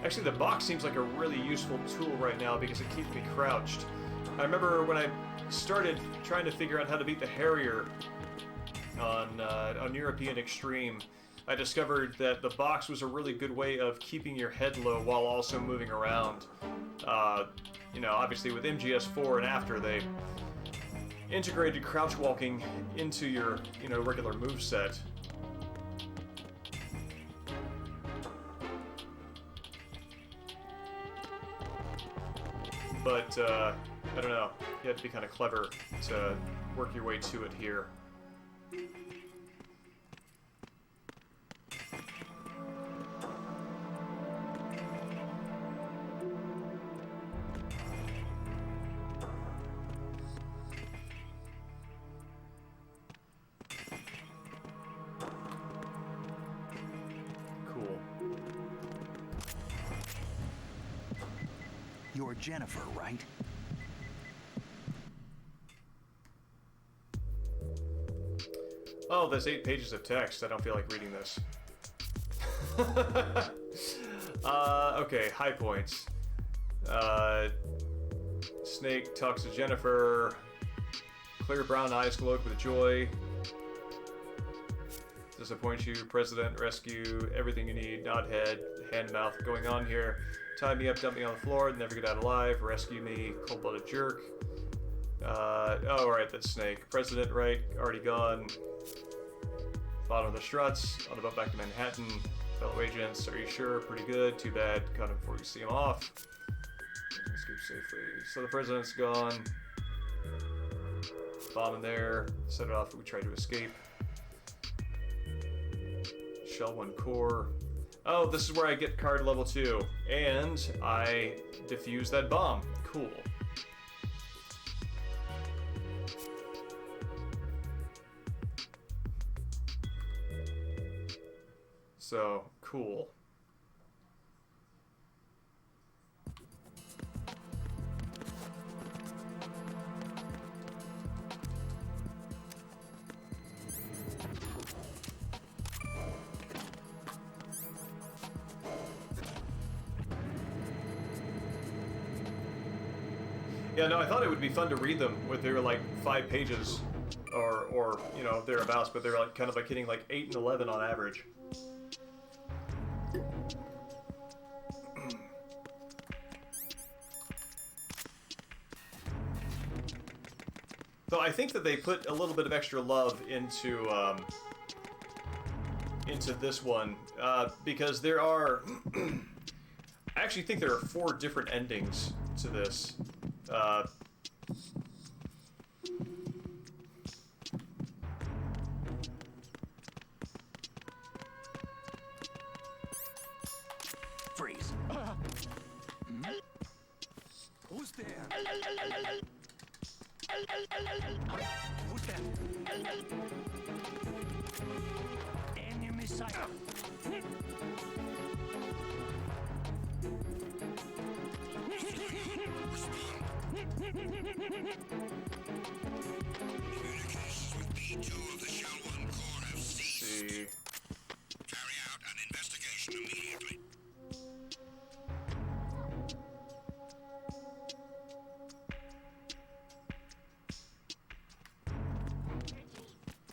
Actually, the box seems like a really useful tool right now because it keeps me crouched. I remember when I started trying to figure out how to beat the Harrier on European Extreme, I discovered that the box was a really good way of keeping your head low while also moving around. You know, obviously with MGS4 and after, they integrated crouch walking into your, you know, regular moveset. But, I don't know, you have to be kind of clever to work your way to it here. Cool. You're Jennifer, right? Oh, there's 8 pages of text. I don't feel like reading this. Okay, high points. Snake talks to Jennifer. Clear brown eyes glowed with joy. Disappoint you, President, rescue, everything you need, nod head, hand mouth, going on here. Tie me up, dump me on the floor, never get out alive, rescue me, cold-blooded jerk. Oh, alright, that's Snake. President, right, already gone. Bottom of the struts, on the boat back to Manhattan. Fellow agents, are you sure? Pretty good, too bad, caught him before you see him off. Escape safely. So the president's gone. Bomb in there, set it off, we try to escape. Shell 1 core. Oh, this is where I get card level 2. And I defuse that bomb. Cool. So, cool. Yeah, no, I thought it would be fun to read them with they were like 5 pages or you know, thereabouts, but they're like kind of like hitting like 8 and 11 on average. So I think that they put a little bit of extra love into this one because there are I actually think there are 4 different endings to this. Freeze. Who's there? Who's there? Enemy sighted. Communications with B2 of the Shell 1 Core have ceased. See. Carry out an investigation immediately.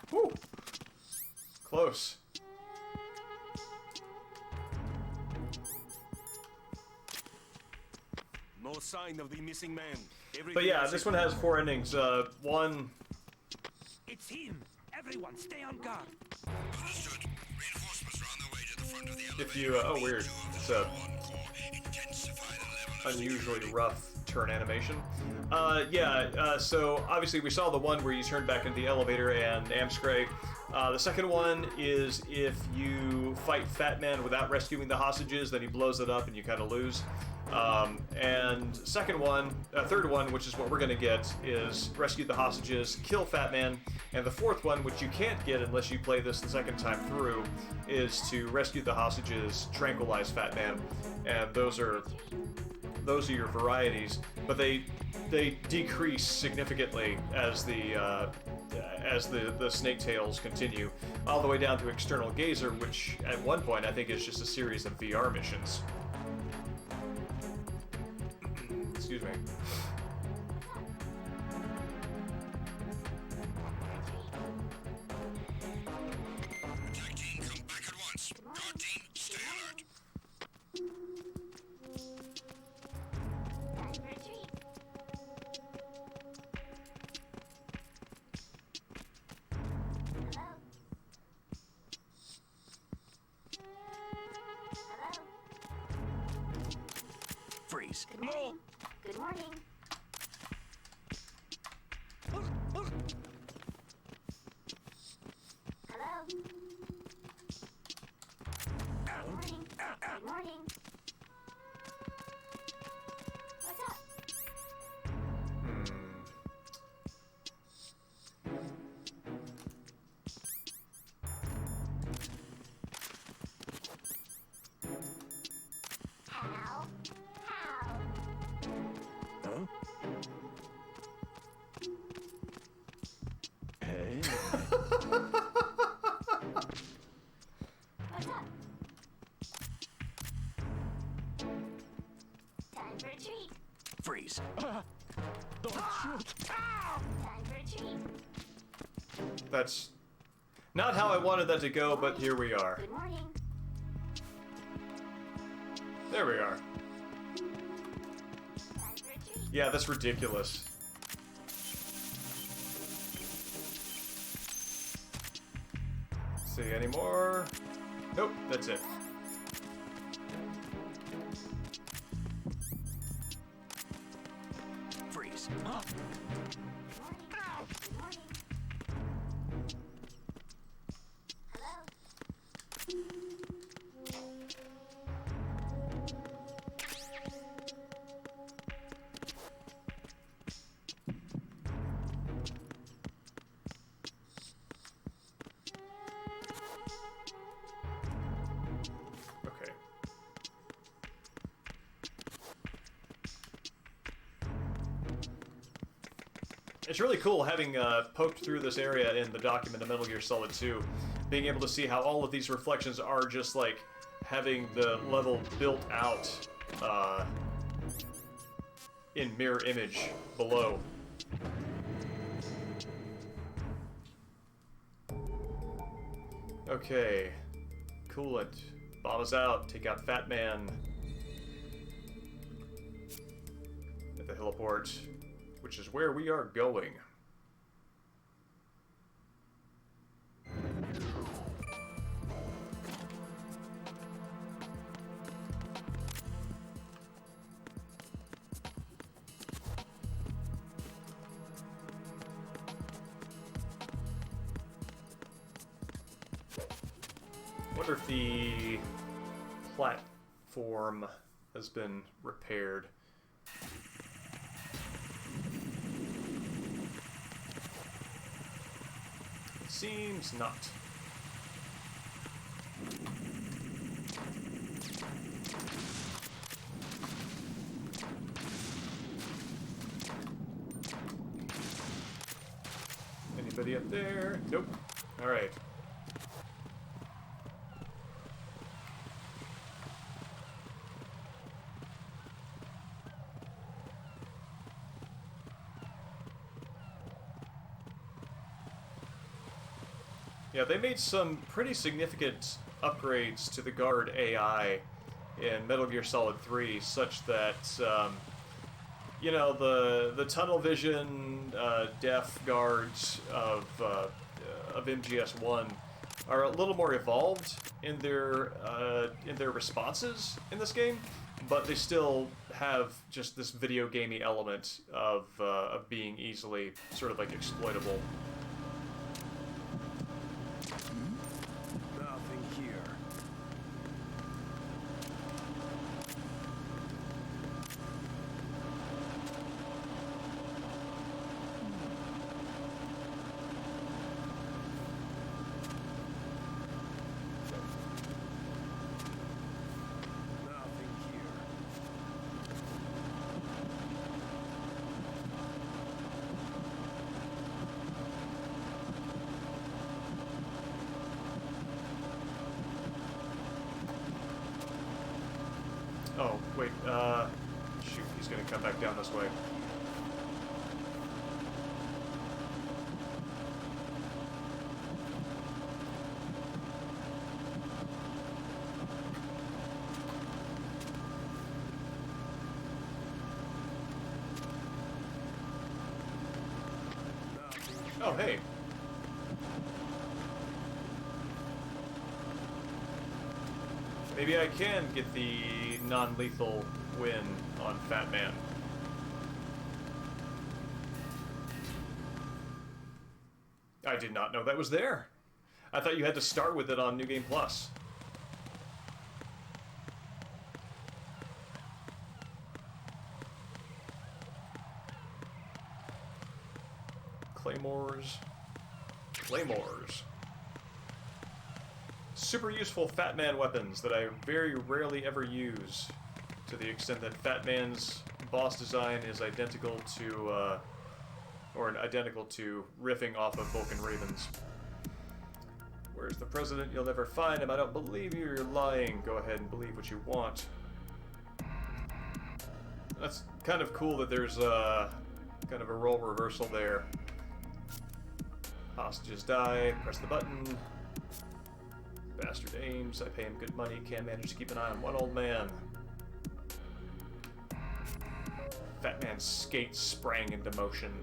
Whew. Close. No sign of the missing man. But yeah, this one has 4 endings. One. It's him. Everyone, stay on guard. Understood. Reinforcements are on their way to the front of the elevator. If you, oh weird, it's a Intensify the level of unusually rough turn animation. So obviously we saw the one where you turn back into the elevator and Amscray. The second one is if you fight Fat Man without rescuing the hostages, then he blows it up and you kind of lose. And third one, which is what we're gonna get, is rescue the hostages, kill Fat Man, and the fourth one, which you can't get unless you play this the second time through, is to rescue the hostages, tranquilize Fat Man, and those are your varieties, but they decrease significantly as the snake tails continue, all the way down to External Gazer, which at one point I think is just a series of VR missions. Excuse me. Attack team, come back at once. Guard team, stay alert. Freeze. Good morning. Good morning. Hello. Good morning. Good morning. What's up? How? How? Huh? Hey. What's up? Time for a treat. Freeze. Don't shoot. Time for a treat. That's not how I wanted that to go, but here we are. Good morning. There we are. Time for a treat. Yeah, that's ridiculous. See any more? Nope, that's it. Freeze. Good morning. Good morning. Hello. It's really cool having poked through this area in the document of Metal Gear Solid 2, being able to see how all of these reflections are just like having the level built out in mirror image below. Okay, coolant. Bomb is out. Take out Fat Man at the heliport, which is where we are going. I wonder if the platform has been repaired. It seems not. Anybody up there? Nope. All right. Yeah, they made some pretty significant upgrades to the guard AI in Metal Gear Solid 3, such that, you know, the tunnel vision, deaf guards of MGS1 are a little more evolved in their responses in this game, but they still have just this video gamey element of being easily sort of like exploitable. Nothing here. Nothing here. Oh, wait, shoot, he's gonna come back down this way. Oh, hey. Maybe I can get the non-lethal win on Fat Man. I did not know that was there. I thought you had to start with it on New Game Plus. Claymores. Claymores. Super useful Fat Man weapons that I very rarely ever use, to the extent that Fat Man's boss design is identical to, identical to riffing off of Vulcan Ravens. Where's the president? You'll never find him. I don't believe you. You're lying. Go ahead and believe what you want. That's kind of cool that there's kind of a role reversal there. Hostages die. Press the button. Bastard aims. I pay him good money. Can't manage to keep an eye on one old man. Fat Man's skate sprang into motion.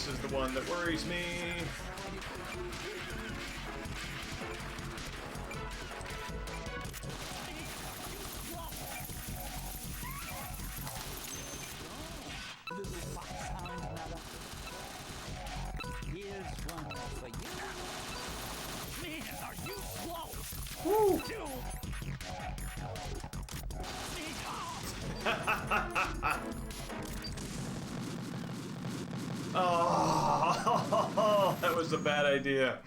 This is the one that worries me. Here's one for you. Man, are you slow? Woo! Oh, that was a bad idea.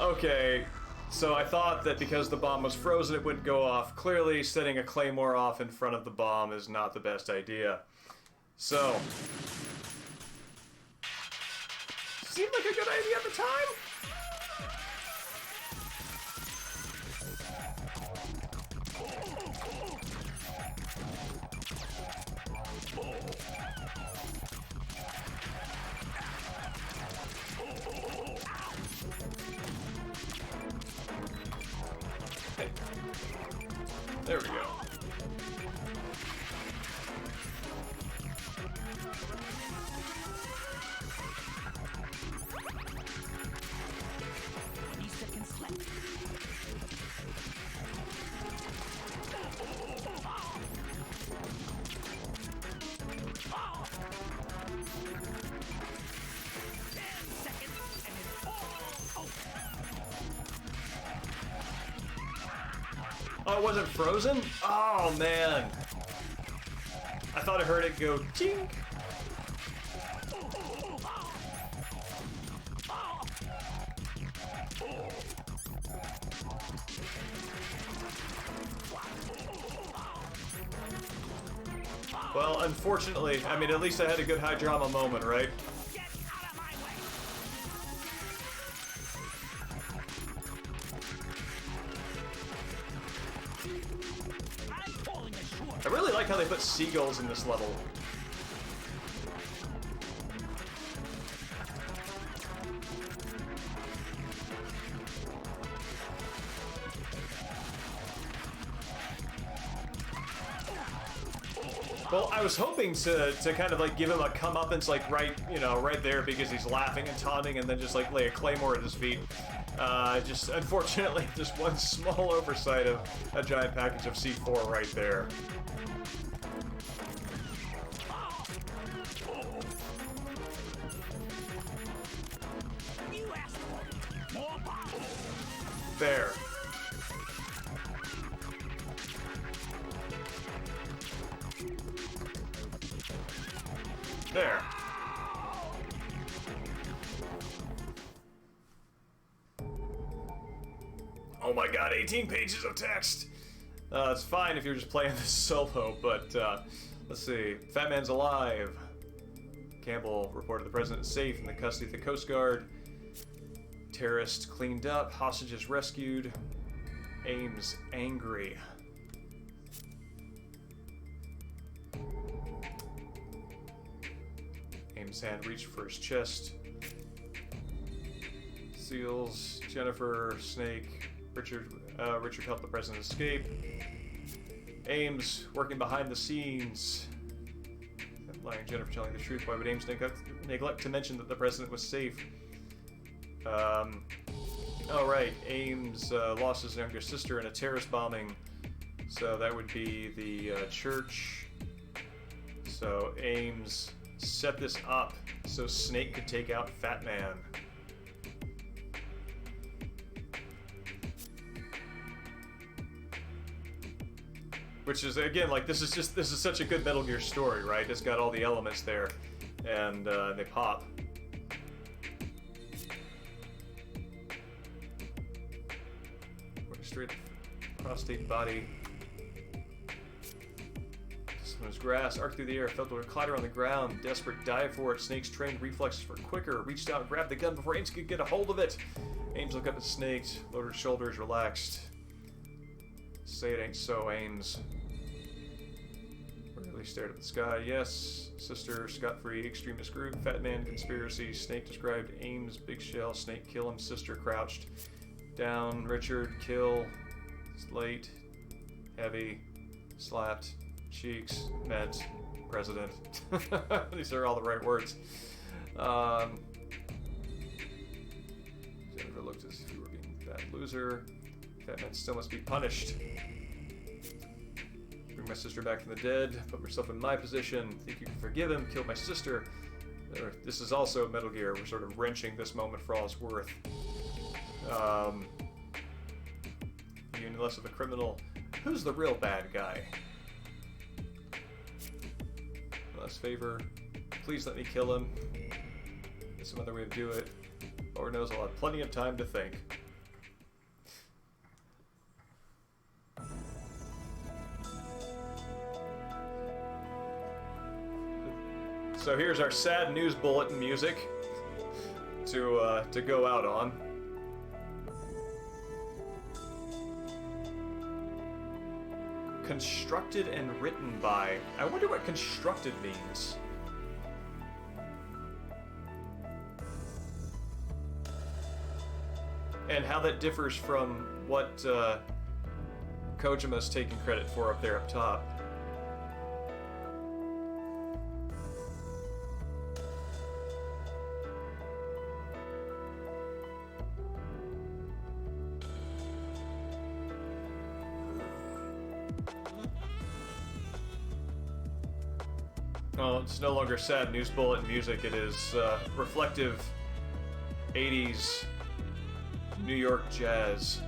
Okay, so I thought that because the bomb was frozen it wouldn't go off. Clearly, setting a claymore off in front of the bomb is not the best idea. So, seemed like a good idea at the time. Hey. There we go. Oh, it wasn't frozen? Oh, man. I thought I heard it go tink. Well, unfortunately, I mean, at least I had a good high drama moment, right? I really like how they put seagulls in this level. Well, I was hoping to kind of like give him a comeuppance like right there because he's laughing and taunting and then just like lay a claymore at his feet. Just unfortunately, just one small oversight of a giant package of C4 right there. There. There. Oh my god, 18 pages of text! It's fine if you're just playing this solo, but let's see. Fat Man's alive. Campbell reported the president is safe in the custody of the Coast Guard. Terrorist cleaned up. Hostages rescued. Ames angry. Ames' hand reached for his chest. Seals, Jennifer, Snake, Richard helped the president escape. Ames working behind the scenes. Lying Jennifer telling the truth. Why would Ames neglect to mention that the president was safe? Oh right, Ames lost his younger sister in a terrorist bombing. So that would be the church. So Ames set this up so Snake could take out Fat Man. Which is, again, like, this is such a good Metal Gear story, right? It's got all the elements there, and they pop. Straight prostate body. Someone's grass arced through the air, felt it clatter on the ground. Desperate dive for it. Snake's trained reflexes were quicker. Reached out and grabbed the gun before Ames could get a hold of it. Ames looked up at Snake, lowered his shoulders, relaxed. Say it ain't so, Ames. Really stared at the sky. Yes, sister, scot-free, extremist group, Fat Man conspiracy. Snake described Ames, big shell. Snake kill him. Sister crouched. Down, Richard, kill, slate, heavy, slapped, cheeks, met, president. These are all the right words. Jennifer looked as if you were being a bad loser. Fat man still must be punished. Bring my sister back from the dead. Put myself in my position. Think you can forgive him. Kill my sister. This is also Metal Gear. We're sort of wrenching this moment for all it's worth. Being less of a criminal. Who's the real bad guy? Less favor. Please let me kill him. There's some other way to do it. Lord knows I'll have plenty of time to think. So here's our sad news bulletin music to go out on. Constructed and written by. I wonder what constructed means. And how that differs from what Kojima's taking credit for up there up top. Well, it's no longer sad news bulletin music. It is reflective 80s New York jazz.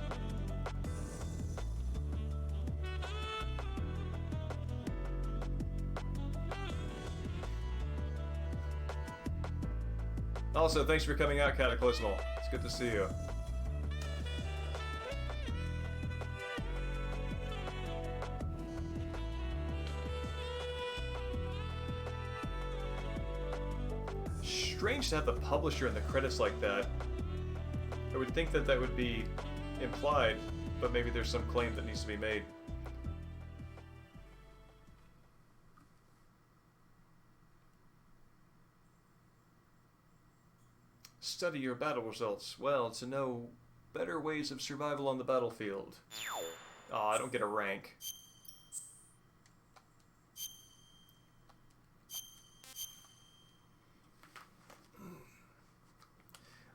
Also, thanks for coming out, Cataclysmal. It's good to see you. Strange to have the publisher in the credits like that. I would think that that would be implied, but maybe there's some claim that needs to be made. Study your battle results. Well, to know better ways of survival on the battlefield. Oh, I don't get a rank.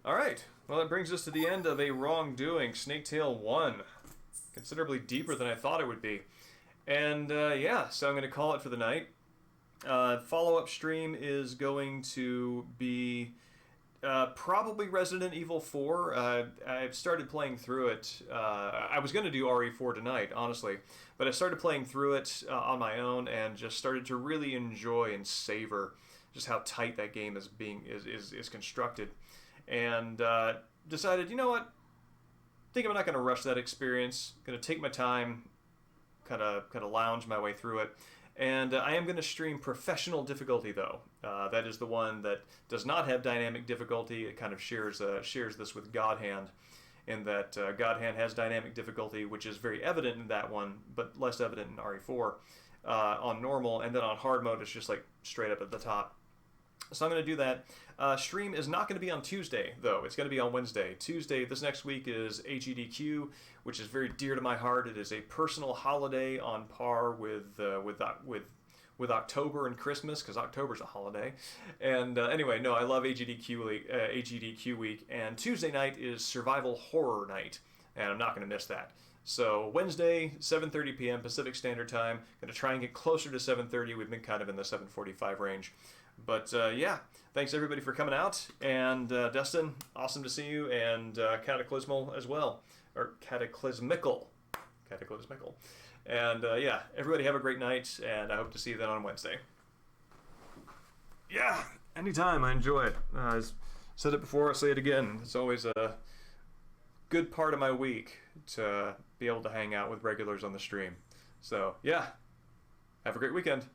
Alright, well that brings us to the end of a Wrongdoing, Snake Tale 1. Considerably deeper than I thought it would be. And yeah, so I'm going to call it for the night. Follow-up stream is going to be probably Resident Evil 4. I've started playing through it. I was going to do RE4 tonight, honestly. But I started playing through it on my own and just started to really enjoy and savor just how tight that game is constructed. And decided, you know what? I think I'm not going to rush that experience. Going to take my time, kind of lounge my way through it. And I am going to stream professional difficulty, though. That is the one that does not have dynamic difficulty. It kind of shares this with God Hand, in that God Hand has dynamic difficulty, which is very evident in that one, but less evident in RE4 on normal. And then on hard mode, it's just like straight up at the top. So I'm going to do that. Stream is not going to be on Tuesday, though. It's going to be on Wednesday. Tuesday, this next week, is AGDQ, which is very dear to my heart. It is a personal holiday on par with October and Christmas, because October's a holiday. And anyway, no, I love AGDQ week. And Tuesday night is Survival Horror Night, and I'm not going to miss that. So Wednesday, 7:30 p.m. Pacific Standard Time. Going to try and get closer to 7:30. We've been kind of in the 7:45 range. But yeah, thanks everybody for coming out. And Dustin, awesome to see you. And Cataclysmal as well. Or Cataclysmical. And yeah, everybody have a great night. And I hope to see you then on Wednesday. Yeah, anytime. I enjoy it. I said it before, I'll say it again. It's always a good part of my week to be able to hang out with regulars on the stream. So yeah, have a great weekend.